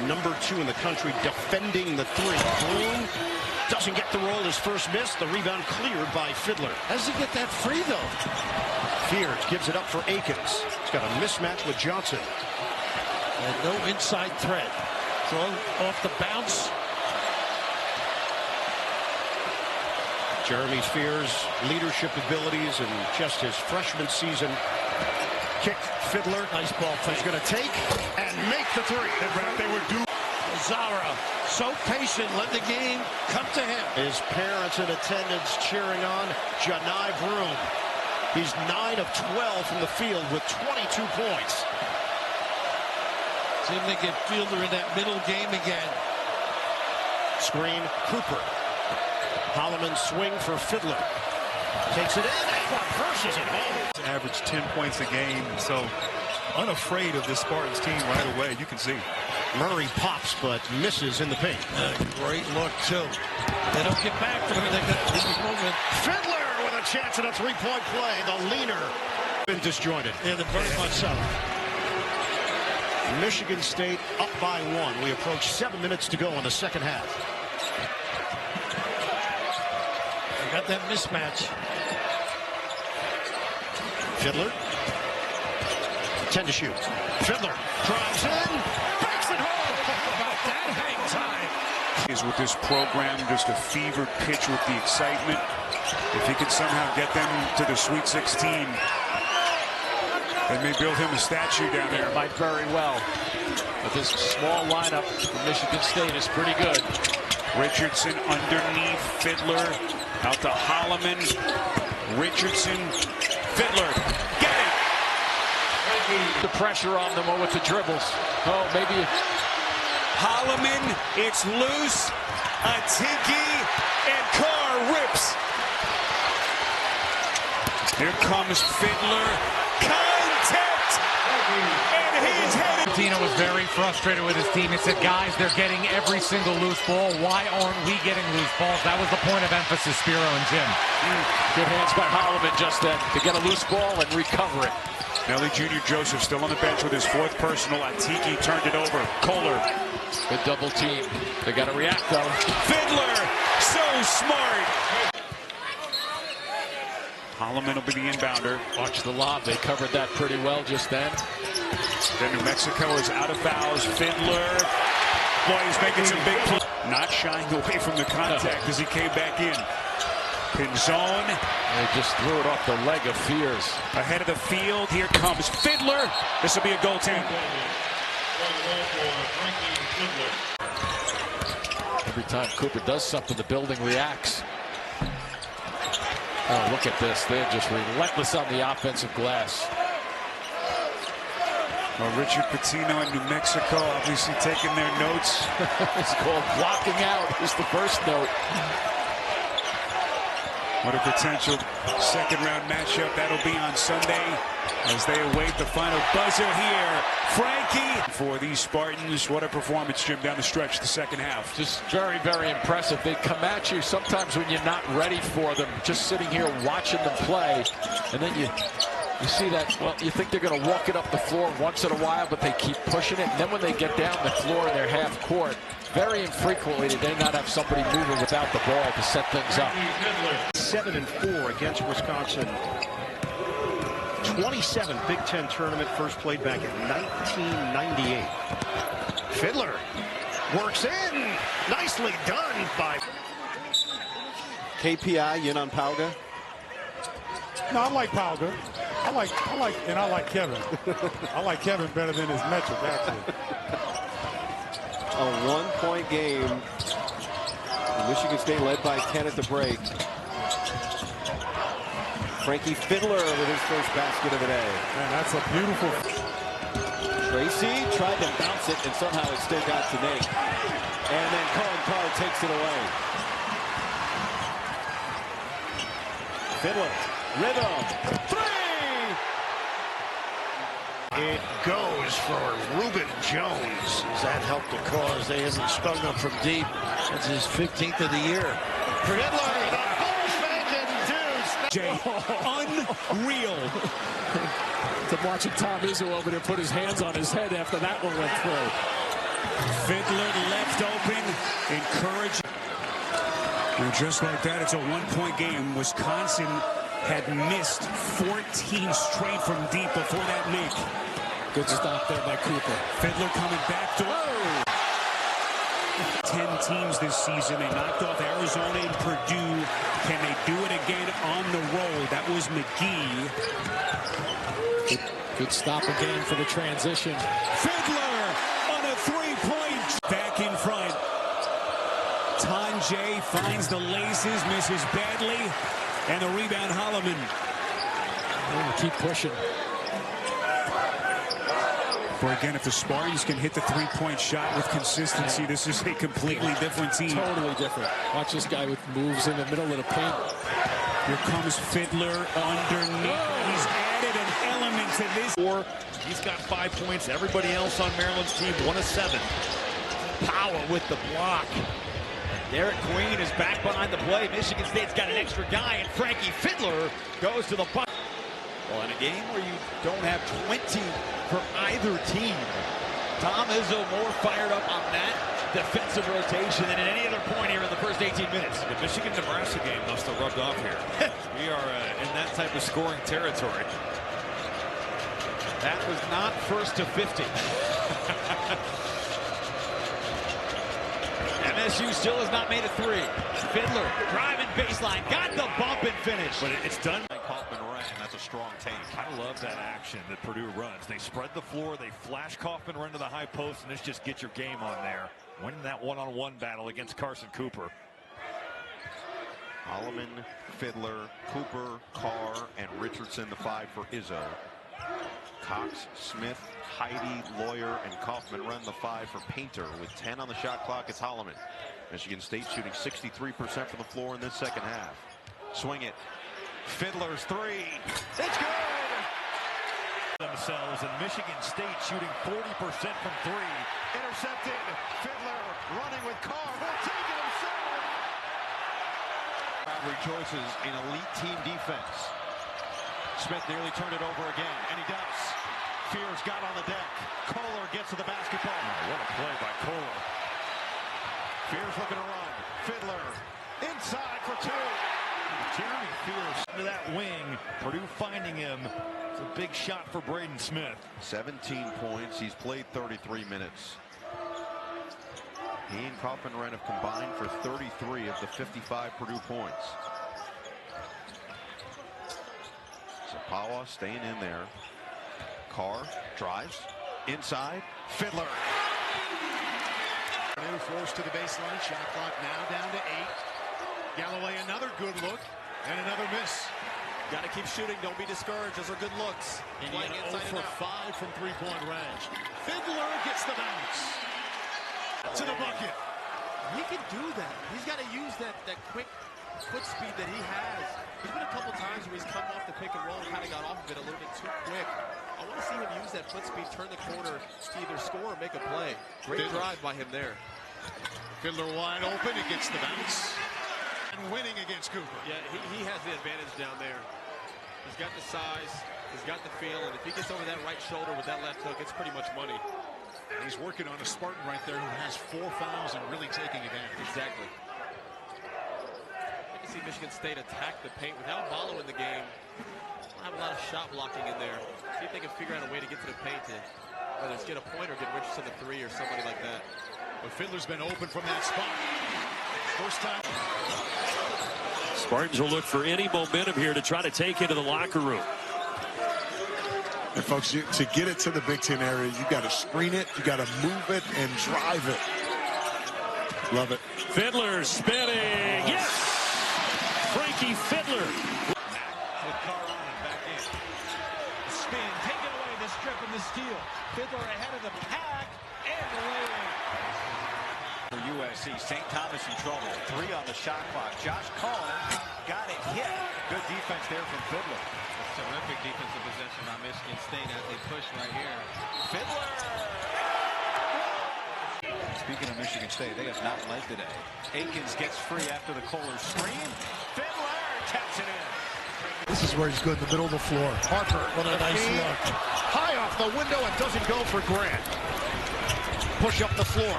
#2 in the country defending the three. Bloom doesn't get the roll, his first miss. The rebound cleared by Fidler. How does he get that free, though? Fears gives it up for Akins. He's got a mismatch with Johnson. And no inside threat. Throw off the bounce. Jeremy Fears' leadership abilities and just his freshman season. Kick, Fidler. Nice ball. He's going to take and make the three. They were due. Zara, so patient, let the game come to him. His parents in attendance cheering on Janai Broom. He's 9 of 12 from the field with 22 points. See if they get Fielder in that middle game again. Screen, Cooper. Holloman swing for Fidler. Takes it in and reverses it home. Average 10 points a game, so unafraid of this Spartans team right away. You can see. Murray pops but misses in the paint. Great look, too. They don't get back from it. They got this movement. Fidler with a chance at a three-point play. The leaner. Been disjointed. Yeah, they're very much so. Michigan State up by 1. We approach 7 minutes to go in the second half. They got that mismatch. Fidler. 10 to shoot. Fidler drives in. Backs it home. About that hang time. Is with this program just a fevered pitch with the excitement. If he could somehow get them to the Sweet 16, they may build him a statue down there. Might very well. But this small lineup for Michigan State is pretty good. Richardson underneath Fidler. Out to Holloman. Richardson. Fidler. Get it! The pressure on them with the dribbles. Oh, maybe. Holloman. It's loose. Atiki. And Carr rips. Here comes Fidler. Contact! And he's headed. Dino was very frustrated with his team. He said, guys, they're getting every single loose ball. Why aren't we getting loose balls? That was the point of emphasis, Spiro and Jim. Good hands by Holloman just then to get a loose ball and recover it. Nelly Jr. Joseph still on the bench with his 4th personal. Atiki turned it over. Kohler. Good double team. They got to react, though. Fidler, so smart. Holloman will be the inbounder. Watch the lob. They covered that pretty well just then. Then New Mexico is out of bounds. Fidler. Boy, he's making some big plays. Not shying away from the contact as he came back in. Pinzon. They just threw it off the leg of Fears. Ahead of the field. Here comes Fidler. This will be a goaltend. Every time Cooper does something, the building reacts. Oh, look at this. They're just relentless on the offensive glass. Well, Richard Pitino in New Mexico obviously taking their notes. It's called blocking out is the first note. What a potential second-round matchup that'll be on Sunday as they await the final buzzer here. Frankie for these Spartans. What a performance, Jim, down the stretch, the second half. Just very, very impressive. They come at you sometimes when you're not ready for them. Just sitting here watching them play, and then you see that, well, you think they're going to walk it up the floor once in a while, but they keep pushing it. And then when they get down the floor in their half court, very infrequently did they not have somebody moving without the ball to set things up. 7-4 against Wisconsin. 27 Big Ten tournament, first played back in 1998. Fidler works in. Nicely done by KPI, in on Pauga. No, I like Pauga. I like Kevin. I like Kevin better than his metric, actually. A 1-point game. Michigan State led by 10 at the break. Frankie Fidler with his first basket of the day. Man, that's a beautiful. Tracy tried to bounce it, and somehow it still got to Nate. And then Cohen Carr takes it away. Fidler, rhythm, 3! It goes for Reuben Jones. Does that help the cause? They haven't stung him from deep. That's his 15th of the year. Fidler, the Bullshank deuce. Jay, unreal. To watching Tom Izzo over there put his hands on his head after that one went through. Fidler left open, encouraging. And just like that, it's a one-point game. Wisconsin had missed 14 straight from deep before that make. Good stop there by Cooper. Fidler coming back to 10 teams this season. They knocked off Arizona and Purdue. Can they do it again on the road? That was McGee. Good stop again for the transition. Fidler on a three-point. Back in front. Tanjay finds the laces, misses badly. And the rebound, Holloman. Keep pushing. But again, if the Spartans can hit the three-point shot with consistency, this is a completely different team. Totally different. Watch this guy with moves in the middle of the paint. Here comes Fidler underneath. He's added an element to this. He's got 5 points. Everybody else on Maryland's team, 1 of 7. Powell with the block. Derek Queen is back behind the play. Michigan State's got an extra guy, and Frankie Fidler goes to the bucket. Well, in a game where you don't have 20 for either team, Tom Izzo more fired up on that defensive rotation than at any other point here in the first 18 minutes. The Michigan-Nebraska game must have rubbed off here. We are in that type of scoring territory. That was not first to 50. MSU still has not made a three. Fidler driving baseline, got the bump and finish. But it's done. Kaufman Run, that's a strong take. I love that action that Purdue runs. They spread the floor, they flash Kaufman Run to the high post, and this just gets your game on there. Winning that one-on-one battle against Carson Cooper. Holloman, Fidler, Cooper, Carr, and Richardson, the 5 for Izzo. Cox, Smith, Heidi, Lawyer, and Kaufman Run the 5 for Painter. With 10 on the shot clock, it's Holloman. Michigan State shooting 63% from the floor in this second half. Swing it. Fidler's 3. It's good! Themselves, and Michigan State shooting 40% from 3. Intercepted. Fidler running with Carr. Will take it himself. Rejoices in elite team defense. Smith nearly turned it over again, and he does. Fears got on the deck. Kohler gets to the basketball. Oh, what a play by Kohler. Fears looking to run. Fidler inside for 2. Jeremy Fears into that wing. Purdue finding him. It's a big shot for Braden Smith. 17 points. He's played 33 minutes. He and Kaufman Run have combined for 33 of the 55 Purdue points. Zapawa staying in there. Carr drives inside. Fidler. New force to the baseline. Shot clock now down to 8. Galloway another good look and another miss. Got to keep shooting. Don't be discouraged. Those are good looks. Playing inside 0 for 5 from three-point range. Fidler gets the bounce to the bucket. He can do that. He's got to use that quick foot speed that he has. There's been a couple times where he's come off the pick and roll and kind of got off of it a little bit too quick. I want to see him use that foot speed, turn the corner to either score or make a play. Great drive by him there. Fidler wide open. He gets the bounce. And winning against Cooper. Yeah, he has the advantage down there. He's got the size. He's got the feel. And if he gets over that right shoulder with that left hook, it's pretty much money. And he's working on a Spartan right there who has 4 fouls and really taking advantage. Exactly. I can see Michigan State attack the paint without Ballo in the game. Have a lot of shot blocking in there. See if they can figure out a way to get to the paint to whether it's get a point or get Richardson the 3 or somebody like that. But Fidler's been open from that spot. First time. Spartans will look for any momentum here to try to take into the locker room. And folks, to get it to the Big Ten area, you got to screen it, you got to move it and drive it. Love it. Fidler spinning. Yes! Frankie Fidler. With Carr on it, back in. Spin, taken away, the strip and the steal. Fidler ahead of the pack and the lay-in. For USC, St. Thomas in trouble. 3 on the shot clock. Josh Collins got it hit. Good defense there from Fidler. Terrific defensive possession by Michigan State as they push right here. Fidler! Speaking of Michigan State, they have not led today. Akins gets free after the Kohler screen. Fidler taps it in. This is where he's good in the middle of the floor. Parker with a nice look. High off the window and doesn't go for Grant. push up the floor.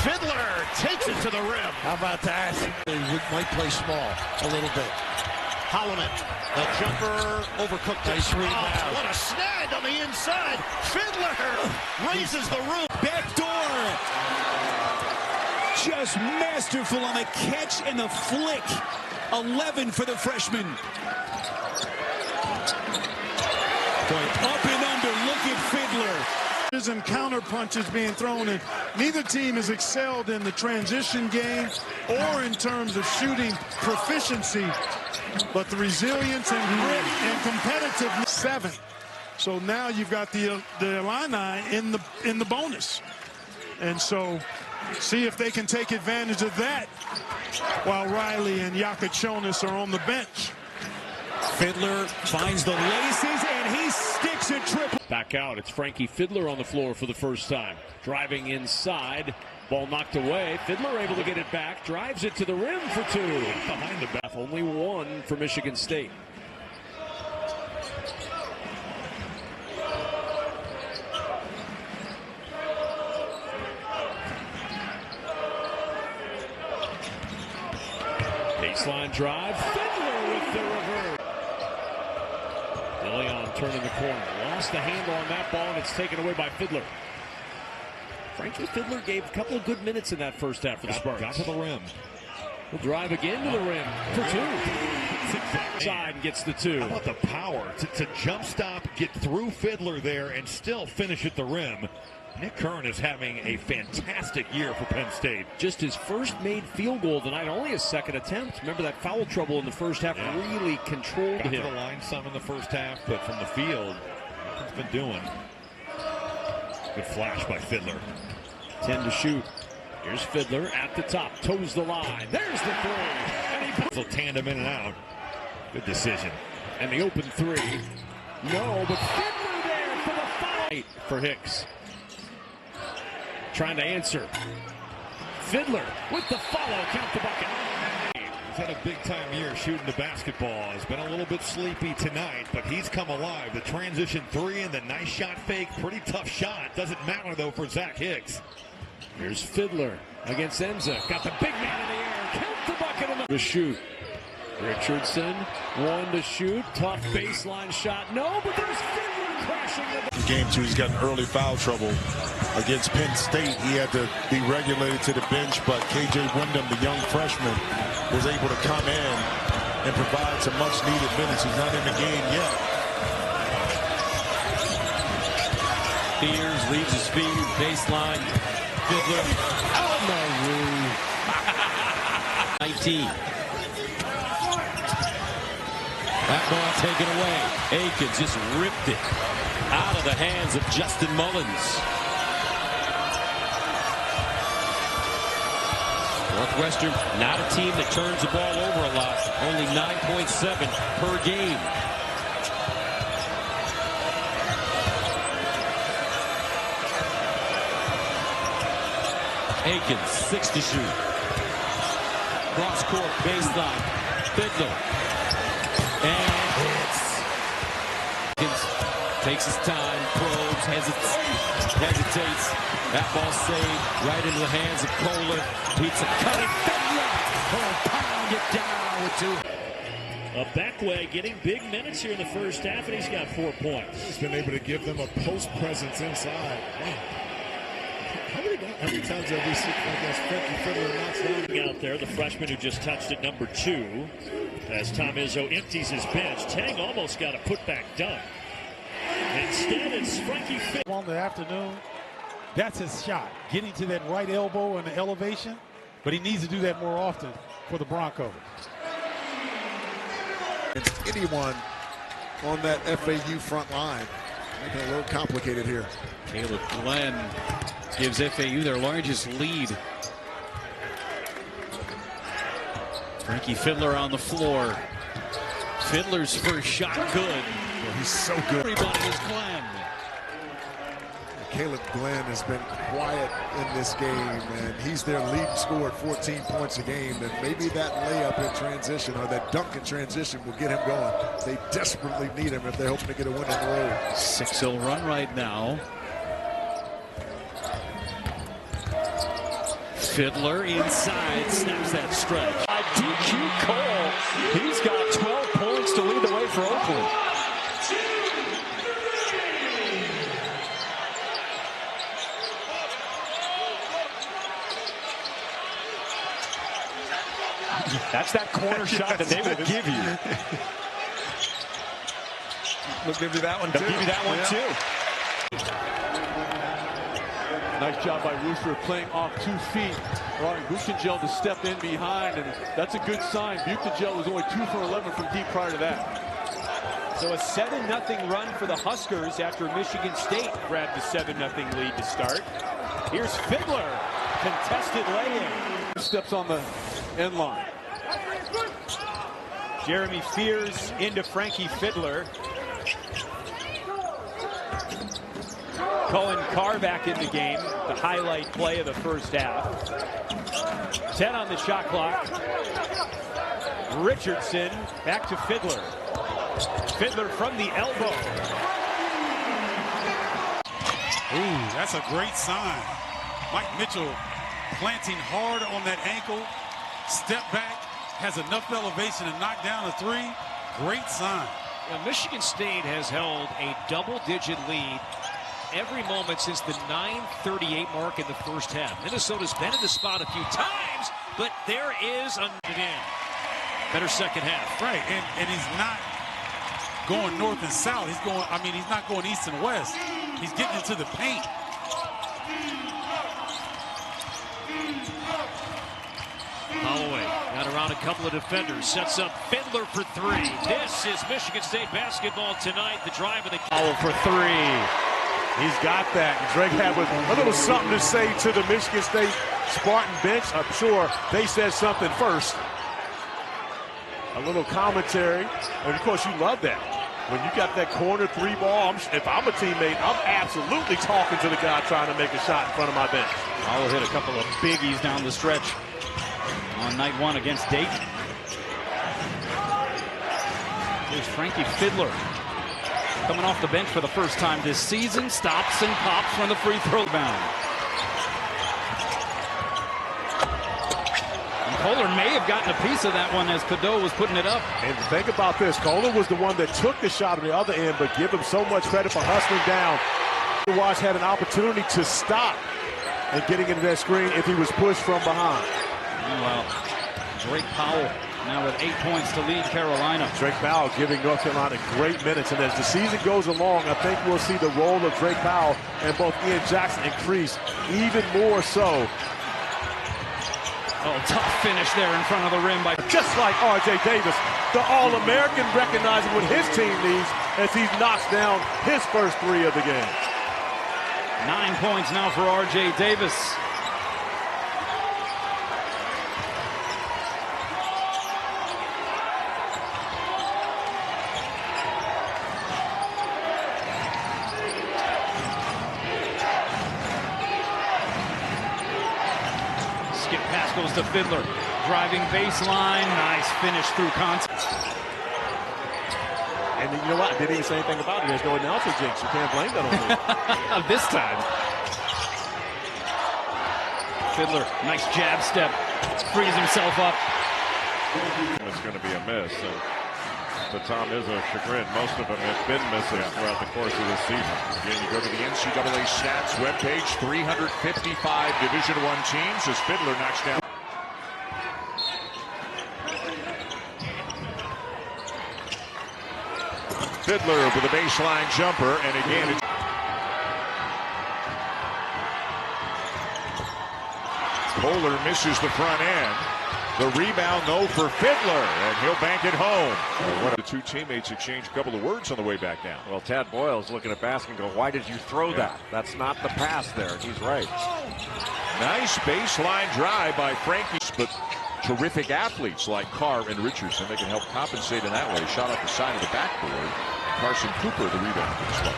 Fidler takes it to the rim. How about that? They might play small a little bit. Holloman, the jumper, overcooked. Nice rebound. Oh, what a snag on the inside. Fidler raises the roof. Backdoor. Just masterful on the catch and the flick. 11 for the freshman. Up and under. Look at Fidler. And counter punches being thrown, and neither team has excelled in the transition game or in terms of shooting proficiency, but the resilience and grit and competitiveness. 7. So now you've got the Illini in the bonus, and so see if they can take advantage of that while Riley and Yakachonis are on the bench. Fidler finds the laces and he sticks a triple. Back out. It's Frankie Fidler on the floor for the first time. Driving inside. Ball knocked away. Fidler able to get it back. Drives it to the rim for 2. Behind the back. Only 1 for Michigan State. Baseline drive. Fidler with the reverse. DeLeon turning the corner. Lost the handle on that ball, and it's taken away by Fidler. Frankie Fidler gave a couple of good minutes in that first half for the Spartans. Got to the rim. He'll drive again to the rim for 2. Side and gets the 2. How about the power to jump stop, get through Fidler there, and still finish at the rim. Nick Curran is having a fantastic year for Penn State. Just his first made field goal tonight, only his second attempt. Remember that foul trouble in the first half really controlled Got him. to the line some in the first half, but from the field, he's been doing. Good flash by Fidler. 10 to shoot. Here's Fidler at the top, toes the line. There's the 3. And he puts a tandem in and out. Good decision. And the open 3. No, but Fidler there for the foul. For Hicks. Trying to answer. Fidler with the follow. Count the bucket. He's had a big-time year shooting the basketball. He's been a little bit sleepy tonight, but he's come alive. The transition 3 and the nice shot fake. Pretty tough shot. Doesn't matter, though, for Zach Hicks. Here's Fidler against Enza. Got the big man in the air. Count the bucket in the to shoot. Richardson, 1 to shoot. Tough baseline shot. No, but there's Fidler crashing the Game 2, he's gotten early foul trouble against Penn State. He had to be regulated to the bench, but KJ Wyndham, the young freshman, was able to come in and provide some much-needed minutes. He's not in the game yet. Fears leaves his feet, baseline. Fidler. Oh, no. 19. That ball taken away. Akins just ripped it out of the hands of Justin Mullins. Northwestern, not a team that turns the ball over a lot. Only 9.7 per game. Akins, 6 to shoot. Cross court, baseline. Fidler. And hits. Akins takes his time, probes, hesitates. That ball saved right into the hands of Kohler. Beats a cutting Fidler. Oh, pound it down with 2. Beckway getting big minutes here in the first half, and he's got 4 points. He's been able to give them a post presence inside. Wow. How many times have we seen Frankie Fidler knocks down out there? The freshman who just touched it, number 2. As Tom Izzo empties his bench, Tang almost got a putback dunk. Instead, it's Frankie Fidler. On the afternoon, that's his shot. Getting to that right elbow and the elevation, but he needs to do that more often for the Broncos. And anyone on that FAU front line, making it a little complicated here. Caleb Glenn gives FAU their largest lead. Frankie Fidler on the floor. Fidler's first shot good. Well, he's so good. Everybody is Glenn. Caleb Glenn has been quiet in this game, and he's their leading scorer at 14 points a game. And maybe that layup in transition or that dunk in transition will get him going. They desperately need him if they're hoping to get a win on the road. 6-0 run right now. Fidler inside, snaps that stretch. DQ Cole, he's got 12 points to lead the way for Oakland. That's that corner shot that they will give you. They'll give you that one too. They'll give you that one too. Nice job by Rooster playing off 2 feet, allowing Buchengel to step in behind, and that's a good sign. Buchengel was only 2 for 11 from deep prior to that. So a 7-0 run for the Huskers after Michigan State grabbed the 7-0 lead to start. Here's Fidler, contested lay-in. Steps on the end line. Jeremy Fears into Frankie Fidler. Cohen Carr back in the game, the highlight play of the first half. 10 on the shot clock. Richardson back to Fidler. Fidler from the elbow. Ooh, that's a great sign. Mike Mitchell planting hard on that ankle. Step back, has enough elevation to knock down a 3. Great sign. Now, Michigan State has held a double-digit lead every moment since the 9:38 mark in the first half. Minnesota's been in the spot a few times, but there is a in. Better second half. Right, and he's not going north and south. He's going, I mean, he's not going east and west. He's getting into the paint. Holloway got around a couple of defenders, sets up Fidler for 3. This is Michigan State basketball tonight. The drive of the Powell for 3. He's got that. Drake had a little something to say to the Michigan State Spartan bench. I'm sure they said something first. A little commentary. And, of course, you love that. When you got that corner 3 ball, if I'm a teammate, I'm absolutely talking to the guy trying to make a shot in front of my bench. Powell hit a couple of biggies down the stretch on night 1 against Dayton. Here's Frankie Fidler. Coming off the bench for the first time this season, stops and pops from the free throw bound. And Kohler may have gotten a piece of that one as Cadeau was putting it up. And think about this. Kohler was the one that took the shot on the other end, but give him so much credit for hustling down. Watch had an opportunity to stop and getting into that screen if he was pushed from behind. Well, Drake Powell now with 8 points to lead Carolina. Drake Powell giving North Carolina great minutes, and as the season goes along, I think we'll see the role of Drake Powell and both Ian Jackson increase even more so. Oh, tough finish there in front of the rim by just like R.J. Davis, the All-American, recognizing what his team needs as he knocks down his first 3 of the game. 9 points now for R.J. Davis. Skip pass goes to Fidler. Driving baseline. Nice finish through contact. And you know what? I didn't even say anything about it. There's no announcer jinx. You can't blame that on me. This time. Fidler, nice jab step. Frees himself up. It's going to be a miss. And to Tom Izzo's chagrin, most of them have been misses throughout the course of this season. Again, you go to the NCAA stats webpage, 355 Division I teams as Fidler knocks down. Fidler with a baseline jumper, and again, Kohler misses the front end. The rebound, though, for Fidler, and he'll bank it home. One of the 2 teammates exchanged a couple of words on the way back down. Well, Tad Boyle's looking at basket and go, why did you throw that? That's not the pass there. He's right. Nice baseline drive by Frankie, but terrific athletes like Carr and Richardson. They can help compensate in that way. Shot off the side of the backboard. Carson Cooper, the rebound for this one.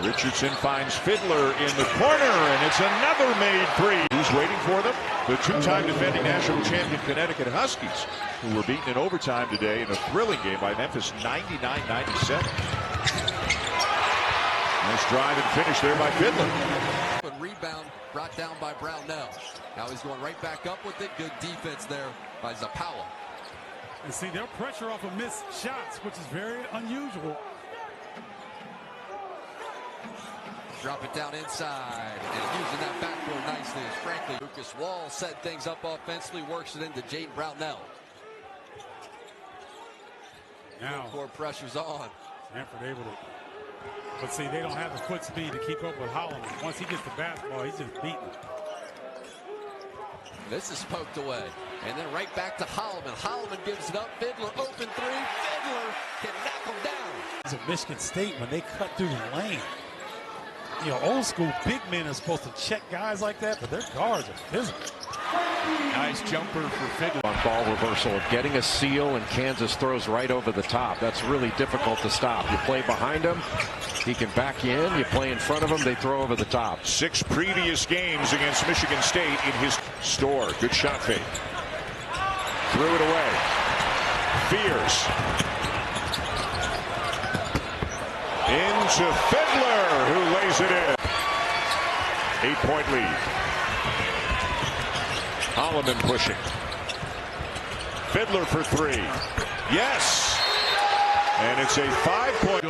Richardson finds Fidler in the corner, and it's another made 3. Who's waiting for them? The 2-time defending national champion Connecticut Huskies, who were beaten in overtime today in a thrilling game by Memphis 99-97. Nice drive and finish there by Fidler. rebound brought down by Brownell. Now he's going right back up with it. Good defense there by Zapala. And see, they'll pressure off of missed shots, which is very unusual. Drop it down inside, and using that backboard nicely is Frankie. Lucas Wall set things up offensively, works it into Jaden Brownell. Now, core pressure's on. Stanford able to, but see, they don't have the foot speed to keep up with Holloman. Once he gets the basketball, he's just beating. This is poked away, and then right back to Holloman. Holloman gives it up. Fidler open three. Fidler can knock him down. It's at Michigan State when they cut through the lane. You know, old school big men are supposed to check guys like that, but their guards are physical. Nice jumper for Fidler. On ball reversal of getting a seal, and Kansas throws right over the top. That's really difficult to stop. You play behind him, he can back you in. You play in front of him, they throw over the top. 6 previous games against Michigan State in his store. Good shot fake. Threw it away. Fears. Into Fidler, who lays it in. 8-point lead. Holloman pushing. Fidler for 3. Yes! And it's a 5-point.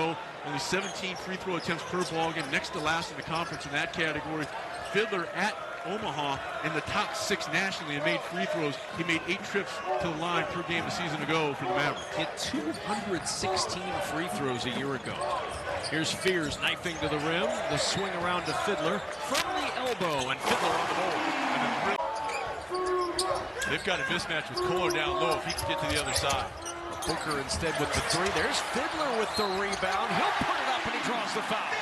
Only 17 free throw attempts per ball game, next to last in the conference in that category. Fidler at Omaha in the top 6 nationally and made free throws. He made 8 trips to the line per game a season ago for the Mavericks. Hit 216 free throws a year ago. Here's Fears knifing to the rim. The swing around to Fidler. From the elbow, and Fidler on the board. They've got a mismatch with Kohler down low if he can get to the other side. Booker instead with the 3. There's Fidler with the rebound. He'll put it up, and he draws the foul.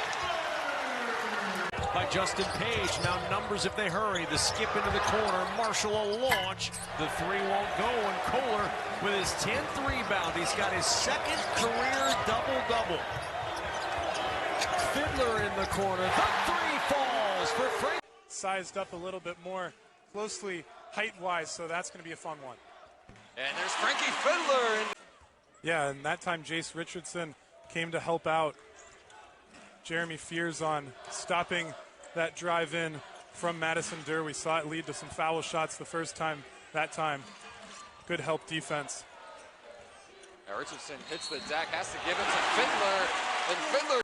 By Justin Page. Now numbers if they hurry. The skip into the corner. Marshall a launch. The 3 won't go, and Kohler with his 10th rebound. He's got his 2nd career double-double. Fidler in the corner. The 3 falls for Frankie. Sized up a little bit more closely height-wise, so that's going to be a fun one. And there's Frankie Fidler. Yeah, and that time Jace Richardson came to help out Jeremy Fears on stopping that drive in from Madison Durr. We saw it lead to some foul shots the first time. That time, good help defense. Richardson hits the deck, has to give it to Fidler, and Fidler